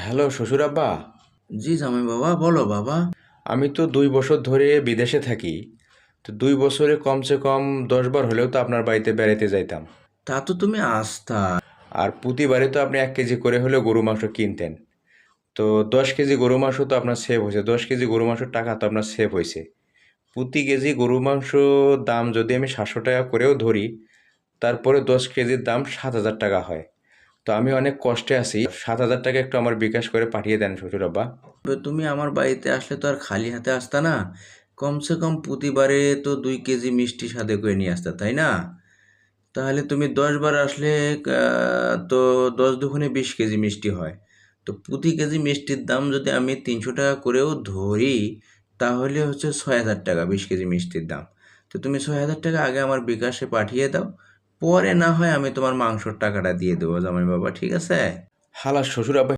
Hello শ্বশুর আব্বা। জি জামাই বাবা, বলো বাবা। আমি তো 2 বছর ধরে বিদেশে থাকি। তো 2 বছরে কমসে কম 10 বার হলেও তো আপনার বাড়িতে বেড়াতে যাইতাম। তা তো তুমি আস্থা। আর প্রতিবারে তো আপনি 1 কেজি করে হলেও গরু মাংস কিনতেন। তো 10 কেজি গরু মাংস তো আপনার সেভ হয়েছে, 10 কেজি গরু মাংসের টাকা তো আপনার সেভ হয়েছে। প্রতি কেজি গরু মাংস দাম যদি আমি 700 টাকা করেও ধরি, তারপরে 10 কেজির দাম 7,000 টাকা হয়। তো আমি অনেক কষ্টে আছি, 7,000 টাকা একটু আমার বিকাশ করে পাঠিয়ে দেন শ্বশুর আব্বা। তুমি আমার বাড়িতে আসলে তো আর খালি হাতে আসতা না। কমসে কম প্রতিবারে তো 2 কেজি মিষ্টি সাথে করে নিয়ে আসতা, তাই না? তাহলে তুমি 10 বার আসলে তো 10 দুগুণে 20 কেজি মিষ্টি হয়। তো প্রতি কেজি মিষ্টির দাম যদি আমি 300 টাকা করেও ধরি, তাহলে হচ্ছে 6,000 টাকা 20 কেজি মিষ্টির দাম। তো তুমি 6,000 টাকা আগে আমার বিকাশে পাঠিয়ে দাও, পরে না হয় আমি তোমার মাংসর টাকাটা দিয়ে দেবো জামাই বাবা, ঠিক আছে? হালা শ্বশুর আব্বা